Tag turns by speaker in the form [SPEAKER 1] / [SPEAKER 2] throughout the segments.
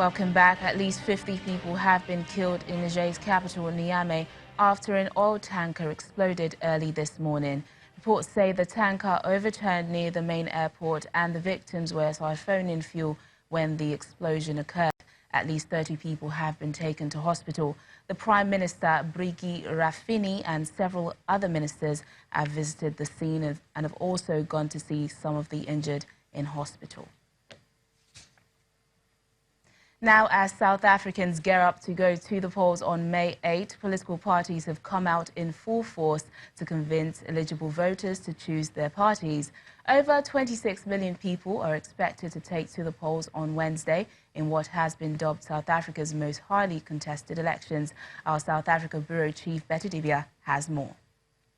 [SPEAKER 1] Welcome back. At least 50 people have been killed in Niger's capital, Niamey, after an oil tanker exploded early this morning. Reports say the tanker overturned near the main airport and the victims were siphoning fuel when the explosion occurred. At least 30 people have been taken to hospital. The Prime Minister, Brigi Rafini, and several other ministers have visited the scene and have also gone to see some of the injured in hospital. Now, as South Africans gear up to go to the polls on May 8, political parties have come out in full force to convince eligible voters to choose their parties. Over 26 million people are expected to take to the polls on Wednesday in what has been dubbed South Africa's most highly contested elections. Our South Africa Bureau Chief Betty Dibia has more.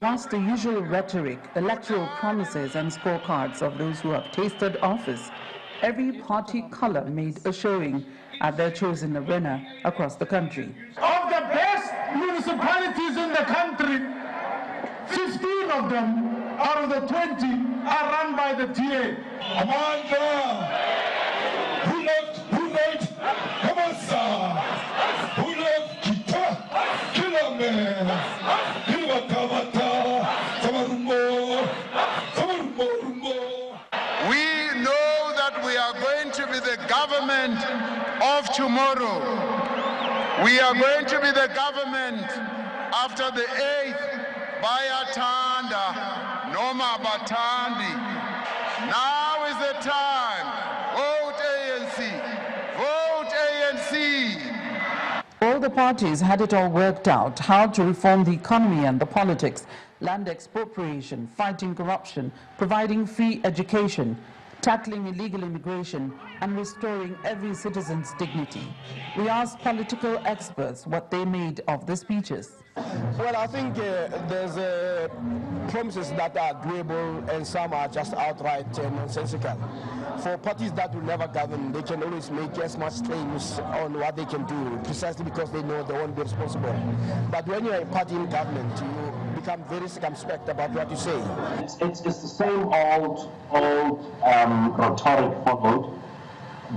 [SPEAKER 2] Whilst the usual rhetoric, electoral promises and scorecards of those who have tasted office, every party colour made a showing at their chosen arena across the country.
[SPEAKER 3] Of the best municipalities in the country, 15 of them out of the 20 are run by the TA. Amanda, who not, Kamasa, who not, Kita, Kilame, Kilakavata, Samarumbo, Samarumbo.
[SPEAKER 4] We know that we are going to be the government of tomorrow. We are going to be the government after the 8th Bayatanda, Noma Batandi. Now is the time. Vote ANC. Vote ANC.
[SPEAKER 2] All the parties had it all worked out, how to reform the economy and the politics, land expropriation, fighting corruption, providing free education, tackling illegal immigration and restoring every citizen's dignity. We asked political experts what they made of the speeches.
[SPEAKER 5] Well, I think there's promises that are doable and some are just outright nonsensical. For parties that will never govern, they can always make as much claims on what they can do, precisely because they know they won't be responsible. But when you're a party in government, you become very circumspect about what you say.
[SPEAKER 6] It's the same old rhetoric followed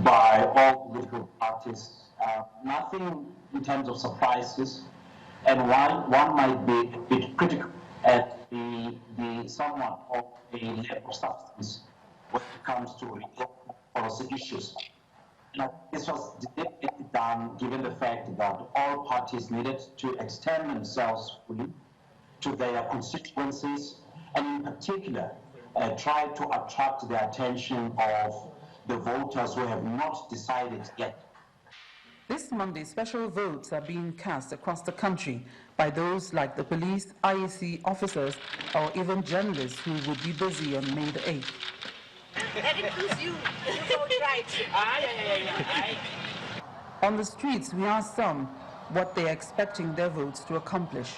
[SPEAKER 6] by all political parties. Nothing in terms of surprises, and one might be a bit critical at the somewhat of a lack of substance when it comes to policy issues. Now, this was deliberately done given the fact that all parties needed to extend themselves fully to their constituencies, and in particular, try to attract the attention of the voters who have not decided yet.
[SPEAKER 2] This Monday, special votes are being cast across the country by those like the police, IEC officers, or even journalists who would be busy on May the 8th.
[SPEAKER 7] That includes you. You vote right.
[SPEAKER 2] On the streets, we asked some what they're expecting their votes to accomplish.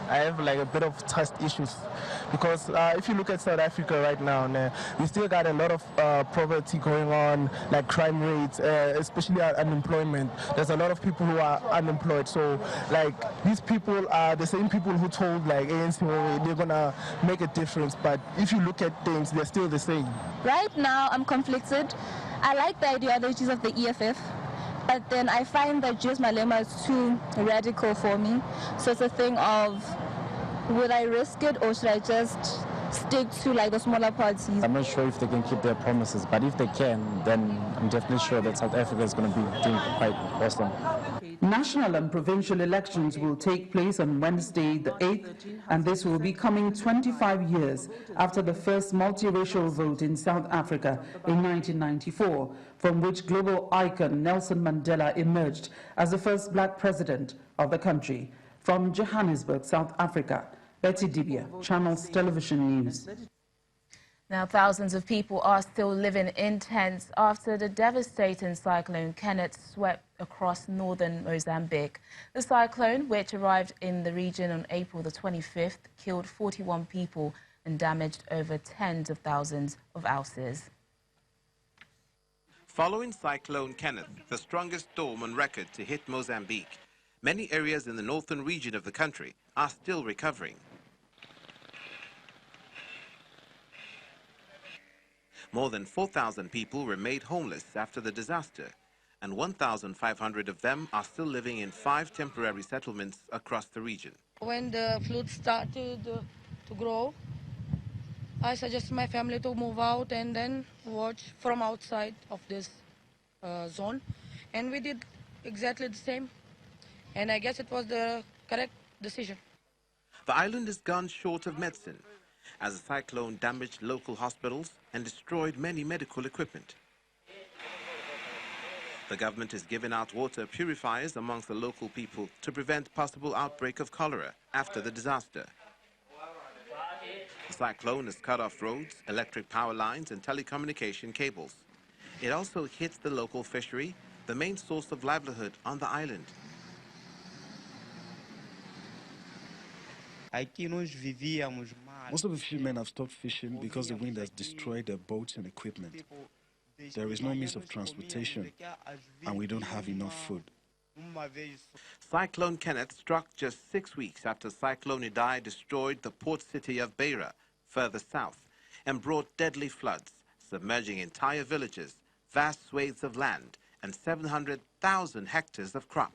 [SPEAKER 5] I have like a bit of trust issues because if you look at South Africa right now, we still got a lot of poverty going on, like crime rates, especially unemployment. There's a lot of people who are unemployed. So like these people are the same people who told like ANC they're gonna make a difference, but if you look at things, they're still the same.
[SPEAKER 8] Right now I'm conflicted. I like the ideologies of the EFF, but then I find that Julius Malema is too radical for me. So it's a thing of, would I risk it or should I just stick to like the smaller parties?
[SPEAKER 9] I'm not sure if they can keep their promises, but if they can, then I'm definitely sure that South Africa is going to be doing quite awesome.
[SPEAKER 2] National and provincial elections will take place on Wednesday the 8th, and this will be coming 25 years after the first multiracial vote in South Africa in 1994, from which global icon Nelson Mandela emerged as the first black president of the country. From Johannesburg, South Africa, Betty Dibia, Channels Television News.
[SPEAKER 1] Now, thousands of people are still living in tents after the devastating cyclone Kenneth swept across northern Mozambique. The cyclone, which arrived in the region on April the 25th, killed 41 people and damaged over tens of thousands of houses.
[SPEAKER 10] Following Cyclone Kenneth, the strongest storm on record to hit Mozambique, many areas in the northern region of the country are still recovering. More than 4,000 people remained homeless after the disaster, and 1,500 of them are still living in 5 temporary settlements across the region.
[SPEAKER 11] When the flood started to grow, I suggested my family to move out and then watch from outside of this zone. And we did exactly the same. And I guess it was the correct decision.
[SPEAKER 10] The island has gone short of medicine as the cyclone damaged local hospitals and destroyed many medical equipment. The government has given out water purifiers amongst the local people to prevent possible outbreak of cholera after the disaster. The cyclone has cut off roads, electric power lines and telecommunication cables. It also hit the local fishery, the main source of livelihood on the island.
[SPEAKER 12] Most of the fishermen have stopped fishing because the wind has destroyed their boats and equipment. There is no means of transportation, and we don't have enough food.
[SPEAKER 10] Cyclone Kenneth struck just 6 weeks after Cyclone Idai destroyed the port city of Beira, further south, and brought deadly floods, submerging entire villages, vast swathes of land, and 700,000 hectares of crop.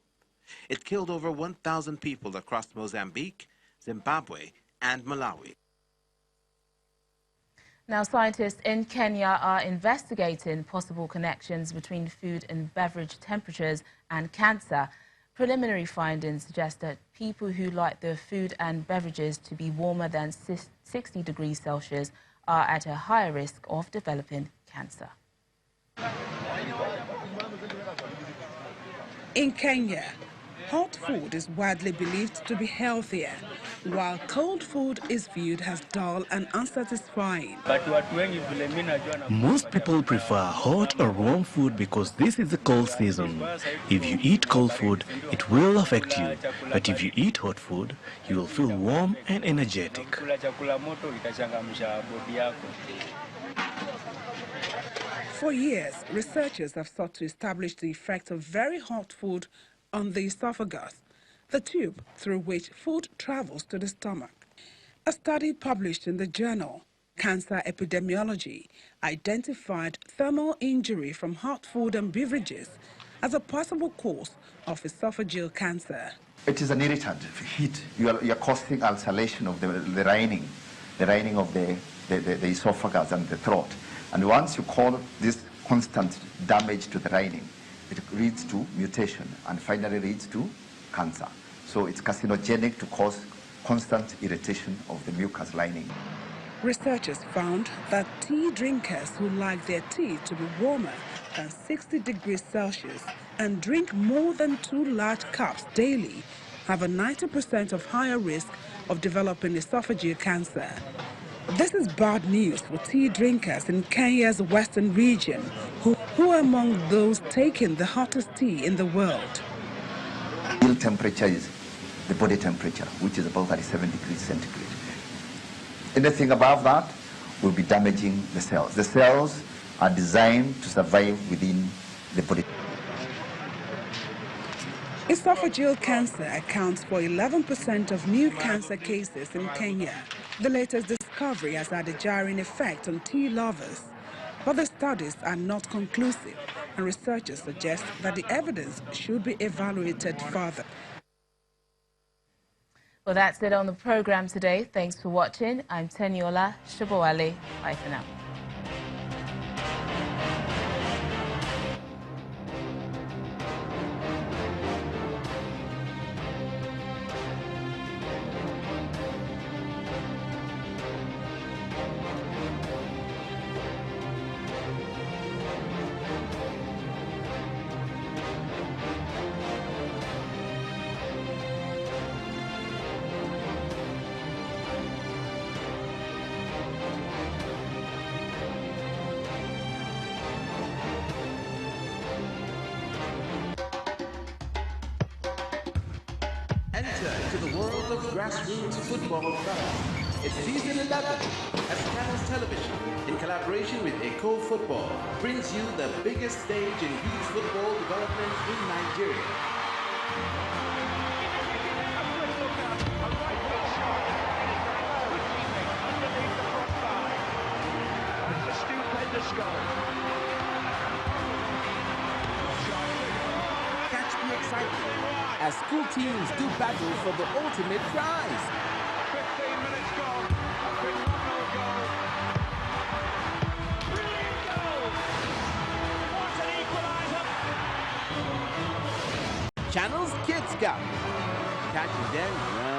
[SPEAKER 10] It killed over 1,000 people across Mozambique, Zimbabwe, and Malawi.
[SPEAKER 1] Now, scientists in Kenya are investigating possible connections between food and beverage temperatures and cancer. Preliminary findings suggest that people who like their food and beverages to be warmer than 60 degrees Celsius are at a higher risk of developing cancer.
[SPEAKER 13] In Kenya, hot food is widely believed to be healthier, while cold food is viewed as dull and unsatisfying.
[SPEAKER 14] Most people prefer hot or warm food because this is the cold season. If you eat cold food, it will affect you. But if you eat hot food, you will feel warm and energetic.
[SPEAKER 13] For years, researchers have sought to establish the effect of very hot food on the esophagus, the tube through which food travels to the stomach. A study published in the journal Cancer Epidemiology identified thermal injury from hot food and beverages as a possible cause of esophageal cancer.
[SPEAKER 15] It is an irritant. Heat, you are causing ulceration of the lining of the esophagus and the throat. And once you cause this constant damage to the lining, it leads to mutation and finally leads to cancer. So it's carcinogenic to cause constant irritation of the mucous lining.
[SPEAKER 13] Researchers found that tea drinkers who like their tea to be warmer than 60 degrees Celsius and drink more than 2 large cups daily have a 90% of higher risk of developing esophageal cancer. This is bad news for tea drinkers in Kenya's western region, who are among those taking the hottest tea in the world.
[SPEAKER 15] Real temperature is the body temperature, which is about 37 degrees centigrade. Anything above that will be damaging the cells. The cells are designed to survive within the body.
[SPEAKER 13] Esophageal cancer accounts for 11% of new cancer cases in Kenya. The latest discovery has had a jarring effect on tea lovers, but the studies are not conclusive, and researchers suggest that the evidence should be evaluated further.
[SPEAKER 1] Well, that's it on the program today. Thanks for watching. I'm Teniola Shabowale. Bye for now.
[SPEAKER 10] Enter into the world of grassroots football clubs. It's season 11 as Channels Television, in collaboration with Eco Football, brings you the biggest stage in youth football development in Nigeria.
[SPEAKER 16] It's a stupendous goal. excitement as school teams do battle for the ultimate prize.
[SPEAKER 3] 15 minutes gone. A phenomenal goal. Brilliant goal. What an equaliser.
[SPEAKER 16] Channel's Kids Cup. Catch you then.